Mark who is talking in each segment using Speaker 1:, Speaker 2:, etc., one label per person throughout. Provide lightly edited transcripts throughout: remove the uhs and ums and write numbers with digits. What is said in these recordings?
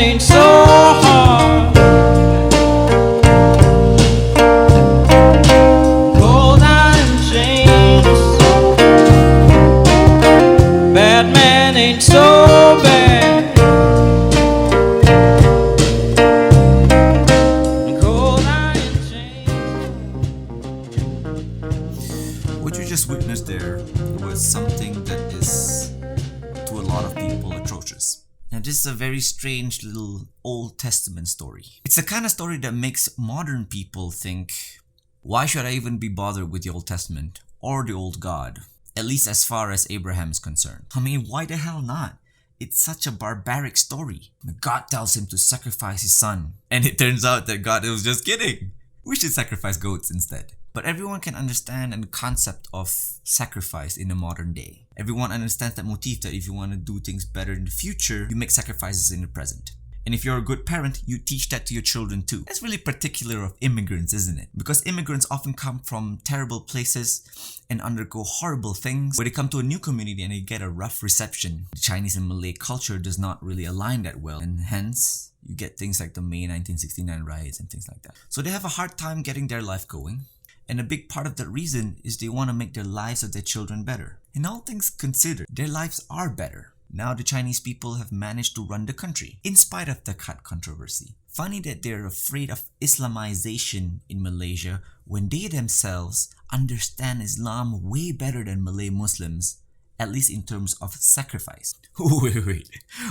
Speaker 1: ain't so hard. Cold iron chains. Bad man ain't so bad. Cold iron chains.
Speaker 2: What you just witnessed there was something that is, to a lot of people, atrocious. Now, this is a very strange little Old Testament story. It's the kind of story that makes modern people think, why should I even be bothered with the Old Testament or the old God? At least as far as Abraham is concerned. I mean, why the hell not? It's such a barbaric story. God tells him to sacrifice his son. And it turns out that God was just kidding. We should sacrifice goats instead. But everyone can understand the concept of sacrifice in the modern day. Everyone understands that motif that if you want to do things better in the future, you make sacrifices in the present. And if you're a good parent, you teach that to your children too. That's really particular of immigrants, isn't it? Because immigrants often come from terrible places and undergo horrible things. When they come to a new community and they get a rough reception, the Chinese and Malay culture does not really align that well. And hence, you get things like the May 1969 riots and things like that. So they have a hard time getting their life going. And a big part of that reason is they want to make their lives of their children better. And all things considered, their lives are better. Now the Chinese people have managed to run the country, in spite of the cut controversy. Funny that they're afraid of Islamization in Malaysia when they themselves understand Islam way better than Malay Muslims, at least in terms of sacrifice. Wait,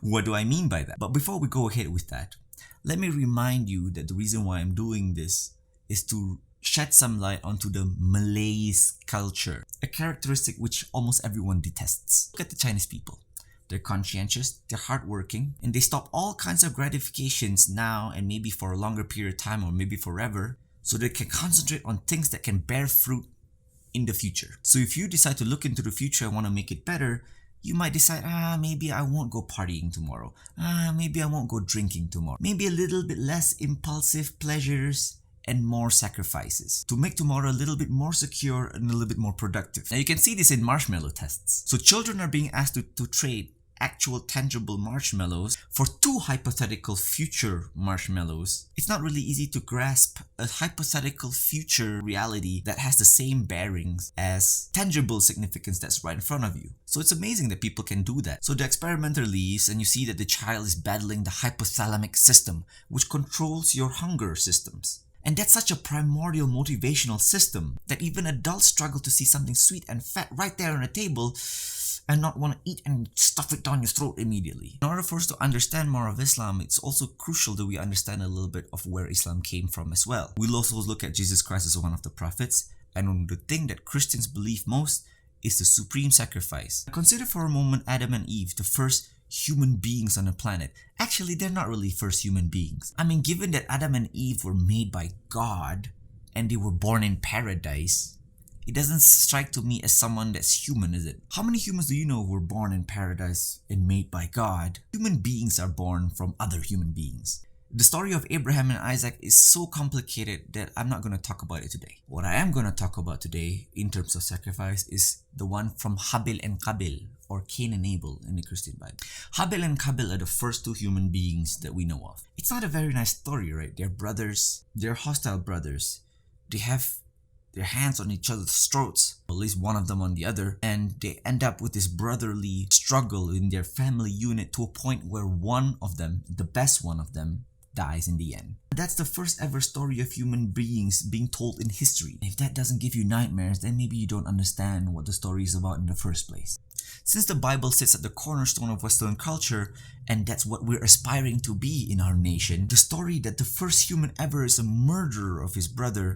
Speaker 2: what do I mean by that? But before we go ahead with that, let me remind you that the reason why I'm doing this is to shed some light onto the Malays culture, a characteristic which almost everyone detests. Look at the Chinese people. They're conscientious, they're hardworking, and they stop all kinds of gratifications now and maybe for a longer period of time or maybe forever, so they can concentrate on things that can bear fruit in the future. So if you decide to look into the future and want to make it better, you might decide, maybe I won't go partying tomorrow. Maybe I won't go drinking tomorrow. Maybe a little bit less impulsive pleasures and more sacrifices to make tomorrow a little bit more secure and a little bit more productive. Now you can see this in marshmallow tests. So children are being asked to trade actual tangible marshmallows for two hypothetical future marshmallows. It's not really easy to grasp a hypothetical future reality that has the same bearings as tangible significance that's right in front of you. So it's amazing that people can do that. So the experimenter leaves and you see that the child is battling the hypothalamic system, which controls your hunger systems. And that's such a primordial motivational system that even adults struggle to see something sweet and fat right there on the table and not want to eat and stuff it down your throat immediately. In order for us to understand more of Islam, it's also crucial that we understand a little bit of where Islam came from as well. We'll also look at Jesus Christ as one of the prophets, and the thing that Christians believe most is the supreme sacrifice. Consider for a moment Adam and Eve, the first human beings on the planet. Actually, they're not really first human beings. I mean, given that Adam and Eve were made by God and they were born in paradise, it doesn't strike to me as someone that's human, is it? How many humans do you know who were born in paradise and made by God? Human beings are born from other human beings. The story of Abraham and Isaac is so complicated that I'm not going to talk about it today. What I am going to talk about today in terms of sacrifice is the one from Habil and Qabil, or Cain and Abel in the Christian Bible. Habil and Qabil are the first two human beings that we know of. It's not a very nice story, right? They're brothers, they're hostile brothers. They have their hands on each other's throats, or at least one of them on the other, and they end up with this brotherly struggle in their family unit to a point where one of them, the best one of them, dies in the end. That's the first ever story of human beings being told in history. If that doesn't give you nightmares, then maybe you don't understand what the story is about in the first place. Since the Bible sits at the cornerstone of Western culture, and that's what we're aspiring to be in our nation, the story that the first human ever is a murderer of his brother,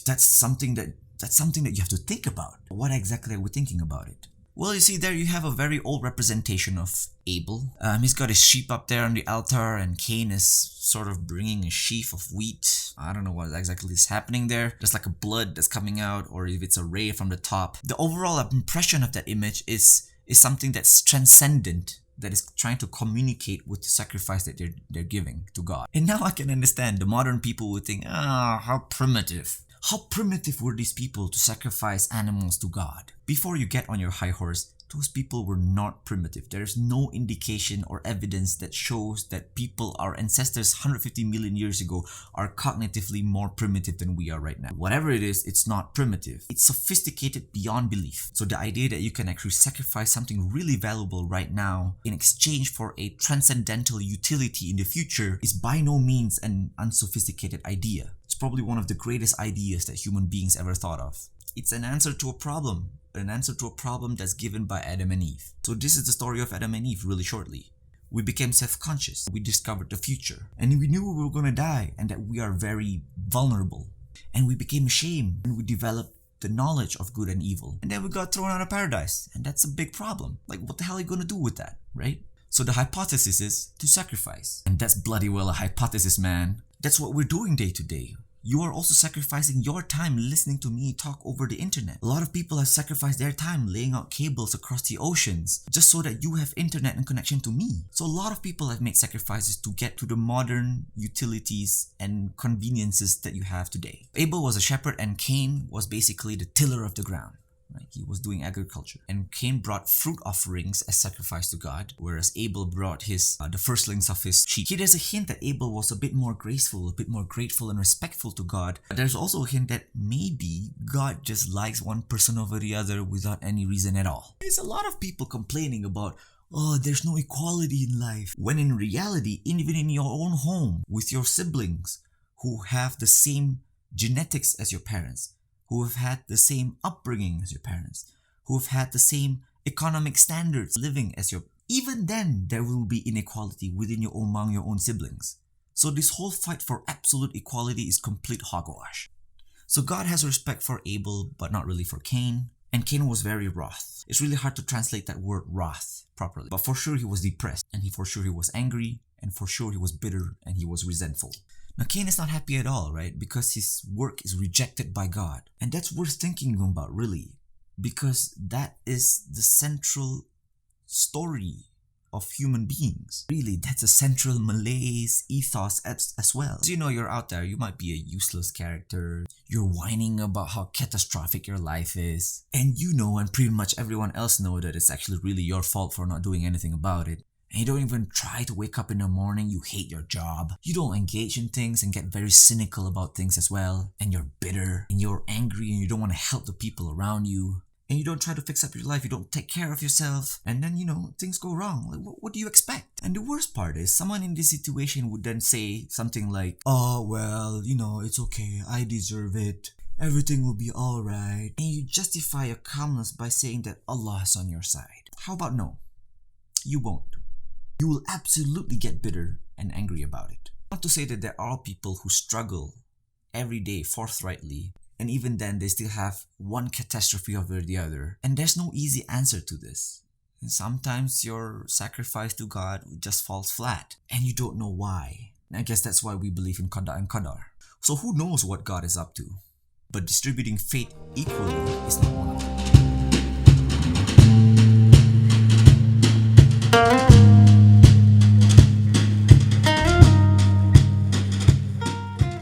Speaker 2: that's something that you have to think about. What exactly are we thinking about it? Well, you see, there you have a very old representation of Abel. He's got his sheep up there on the altar, and Cain is sort of bringing a sheaf of wheat. I don't know what exactly is happening there. There's like a blood that's coming out, or if it's a ray from the top. The overall impression of that image is something that's transcendent, that is trying to communicate with the sacrifice that they're giving to God. And now I can understand the modern people would think, how primitive. How primitive were these people to sacrifice animals to God? Before you get on your high horse, those people were not primitive. There is no indication or evidence that shows that people, our ancestors 150 million years ago, are cognitively more primitive than we are right now. Whatever it is, it's not primitive. It's sophisticated beyond belief. So the idea that you can actually sacrifice something really valuable right now in exchange for a transcendental utility in the future is by no means an unsophisticated idea. It's probably one of the greatest ideas that human beings ever thought of. It's an answer to a problem that's given by Adam and Eve. So this is the story of Adam and Eve really shortly. We became self-conscious, we discovered the future, and we knew we were going to die and that we are very vulnerable. And we became ashamed and we developed the knowledge of good and evil. And then we got thrown out of paradise, and that's a big problem. Like, what the hell are you going to do with that, right? So the hypothesis is to sacrifice. And that's bloody well a hypothesis, man. That's what we're doing day to day. You are also sacrificing your time listening to me talk over the internet. A lot of people have sacrificed their time laying out cables across the oceans just so that you have internet and connection to me. So a lot of people have made sacrifices to get to the modern utilities and conveniences that you have today. Abel was a shepherd and Cain was basically the tiller of the ground. Right? He was doing agriculture, and Cain brought fruit offerings as sacrifice to God, whereas Abel brought the firstlings of his sheep. Here there's a hint that Abel was a bit more graceful, a bit more grateful and respectful to God. But there's also a hint that maybe God just likes one person over the other without any reason at all. There's a lot of people complaining about, oh, there's no equality in life, when in reality, even in your own home with your siblings who have the same genetics as your parents, who have had the same upbringing as your parents, who have had the same economic standards living as your... Even then, there will be inequality among your own siblings. So this whole fight for absolute equality is complete hogwash. So God has respect for Abel, but not really for Cain. And Cain was very wroth. It's really hard to translate that word wrath properly. But for sure he was depressed, and for sure he was angry, and for sure he was bitter, and he was resentful. Now Cain is not happy at all, right? Because his work is rejected by God. And that's worth thinking about, really. Because that is the central story of human beings. Really, that's a central Malays ethos as well. As you know, you're out there, you might be a useless character. You're whining about how catastrophic your life is. And you know, and pretty much everyone else know that it's actually really your fault for not doing anything about it. And you don't even try to wake up in the morning, you hate your job. You don't engage in things and get very cynical about things as well. And you're bitter, and you're angry, and you don't want to help the people around you. And you don't try to fix up your life, you don't take care of yourself. And then, things go wrong. Like, what do you expect? And the worst part is, someone in this situation would then say something like, oh, well, it's okay, I deserve it. Everything will be alright. And you justify your calmness by saying that Allah is on your side. How about no? You won't. You will absolutely get bitter and angry about it. Not to say that there are people who struggle every day forthrightly, and even then they still have one catastrophe over the other. And there's no easy answer to this. And sometimes your sacrifice to God just falls flat, and you don't know why. And I guess that's why we believe in Qada and Qadar. So who knows what God is up to? But distributing fate equally is not one of them.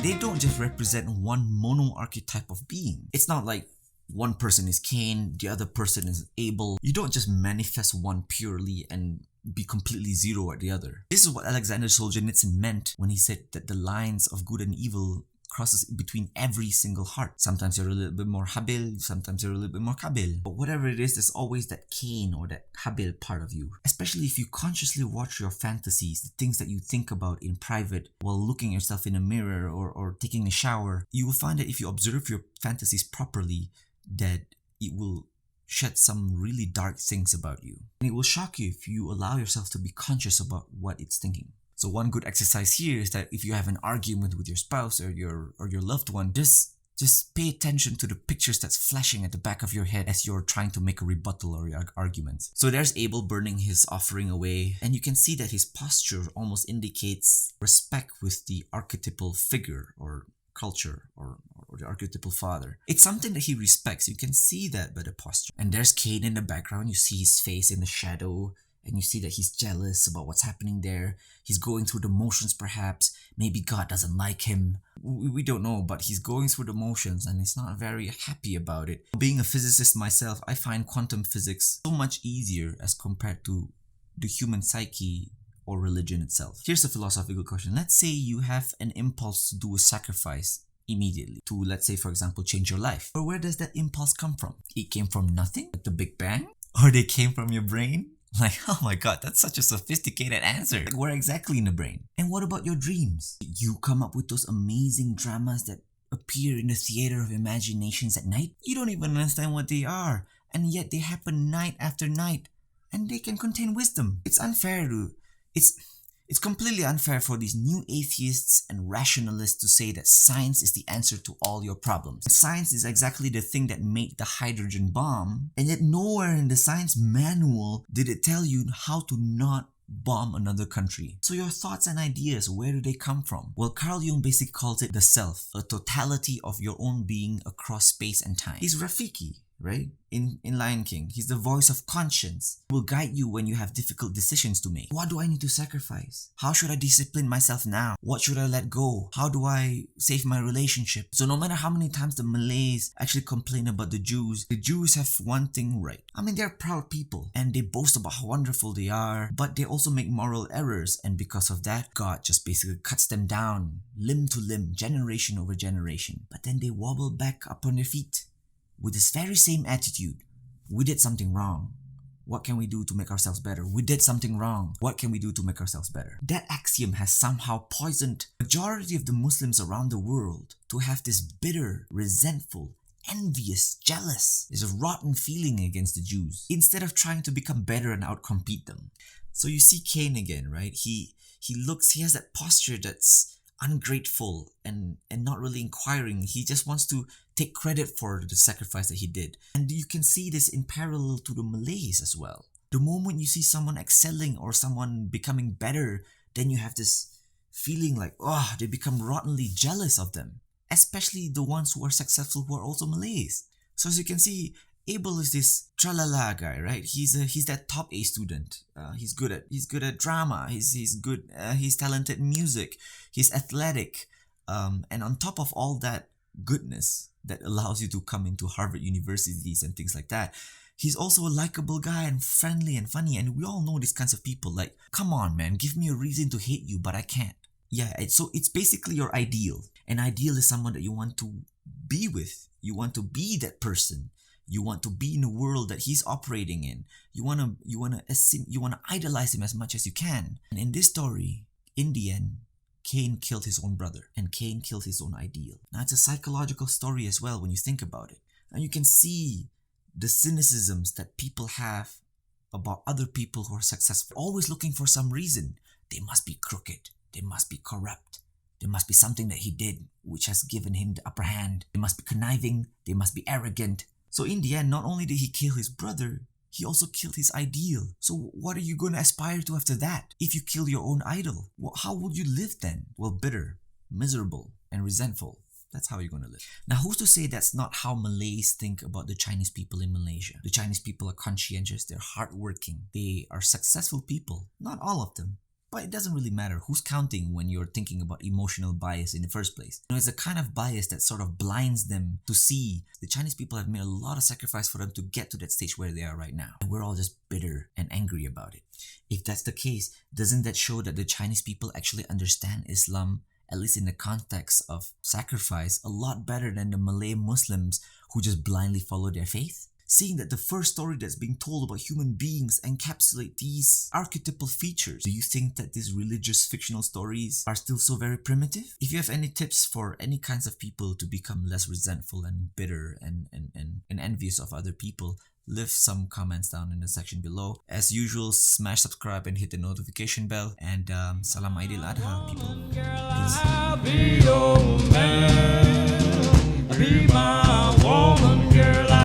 Speaker 2: They don't just represent one mono-archetype of being. It's not like one person is Cain, the other person is Abel. You don't just manifest one purely and be completely zero at the other. This is what Alexander Solzhenitsyn meant when he said that the lines of good and evil crosses between every single heart. Sometimes you're a little bit more Habil, sometimes you're a little bit more Kabil. But whatever it is, there's always that Cain or that Habil part of you. Especially if you consciously watch your fantasies, the things that you think about in private while looking at yourself in a mirror or taking a shower, you will find that if you observe your fantasies properly, that it will shed some really dark things about you. And it will shock you if you allow yourself to be conscious about what it's thinking. So one good exercise here is that if you have an argument with your spouse or your loved one, just pay attention to the pictures that's flashing at the back of your head as you're trying to make a rebuttal or argument. So there's Abel burning his offering away, and you can see that his posture almost indicates respect with the archetypal figure or culture or the archetypal father. It's something that he respects. You can see that by the posture. And there's Cain in the background. You see his face in the shadow. And you see that he's jealous about what's happening there. He's going through the motions perhaps. Maybe God doesn't like him. we don't know, but he's going through the motions and he's not very happy about it. Being a physicist myself, I find quantum physics so much easier as compared to the human psyche or religion itself. Here's a philosophical question. Let's say you have an impulse to do a sacrifice immediately to, let's say, for example, change your life. But where does that impulse come from? It came from nothing, like the Big Bang? Or they came from your brain? Like, oh my god, that's such a sophisticated answer. Like, where exactly in the brain? And what about your dreams? You come up with those amazing dramas that appear in the theater of imaginations at night? You don't even understand what they are, and yet they happen night after night, and they can contain wisdom. It's completely unfair for these new atheists and rationalists to say that science is the answer to all your problems. Science is exactly the thing that made the hydrogen bomb, and yet nowhere in the science manual did it tell you how to not bomb another country. So your thoughts and ideas, where do they come from? Well, Carl Jung basically calls it the self, a totality of your own being across space and time. He's Rafiki, right? In Lion King, he's the voice of conscience. He will guide you when you have difficult decisions to make. What do I need to sacrifice? How should I discipline myself now? What should I let go? How do I save my relationship? So no matter how many times the Malays actually complain about the Jews have one thing right. I mean, they're proud people and they boast about how wonderful they are, but they also make moral errors, and because of that, God just basically cuts them down, limb to limb, generation over generation. But then they wobble back up on their feet with this very same attitude. We did something wrong. What can we do to make ourselves better? We did something wrong. What can we do to make ourselves better? That axiom has somehow poisoned the majority of the Muslims around the world to have this bitter, resentful, envious, jealous, this rotten feeling against the Jews, instead of trying to become better and outcompete them. So you see Cain again, right? He has that posture that's ungrateful and not really inquiring. He just wants to take credit for the sacrifice that he did. And you can see this in parallel to the Malays as well. The moment you see someone excelling or someone becoming better, then you have this feeling like, they become rottenly jealous of them. Especially the ones who are successful who are also Malays. So as you can see, Abel is this tralala guy, right? He's that top A student. He's good at drama. He's talented in music. He's athletic. And on top of all that goodness that allows you to come into Harvard universities and things like that, he's also a likable guy and friendly and funny. And we all know these kinds of people. Like, come on, man, give me a reason to hate you, but I can't. Yeah, so it's basically your ideal. An ideal is someone that you want to be with. You want to be that person. You want to be in the world that he's operating in. You want to idolize him as much as you can. And in this story, in the end, Cain killed his own brother, and Cain killed his own ideal. Now it's a psychological story as well when you think about it. And you can see the cynicisms that people have about other people who are successful, always looking for some reason. They must be crooked. They must be corrupt. There must be something that he did which has given him the upper hand. They must be conniving. They must be arrogant. So in the end, not only did he kill his brother, he also killed his ideal. So what are you going to aspire to after that? If you kill your own idol, how would you live then? Well, bitter, miserable, and resentful. That's how you're going to live. Now, who's to say that's not how Malays think about the Chinese people in Malaysia? The Chinese people are conscientious, they're hardworking, they are successful people. Not all of them. But it doesn't really matter who's counting when you're thinking about emotional bias in the first place. It's a kind of bias that sort of blinds them to see the Chinese people have made a lot of sacrifice for them to get to that stage where they are right now. And we're all just bitter and angry about it. If that's the case, doesn't that show that the Chinese people actually understand Islam, at least in the context of sacrifice, a lot better than the Malay Muslims who just blindly follow their faith? Seeing that the first story that's being told about human beings encapsulate these archetypal features, do you think that these religious fictional stories are still so very primitive? If you have any tips for any kinds of people to become less resentful and bitter and envious of other people, leave some comments down in the section below. As usual, smash subscribe and hit the notification bell. And salam Aidiladha, people. Peace.
Speaker 1: I'll be your man. Be my woman, girl.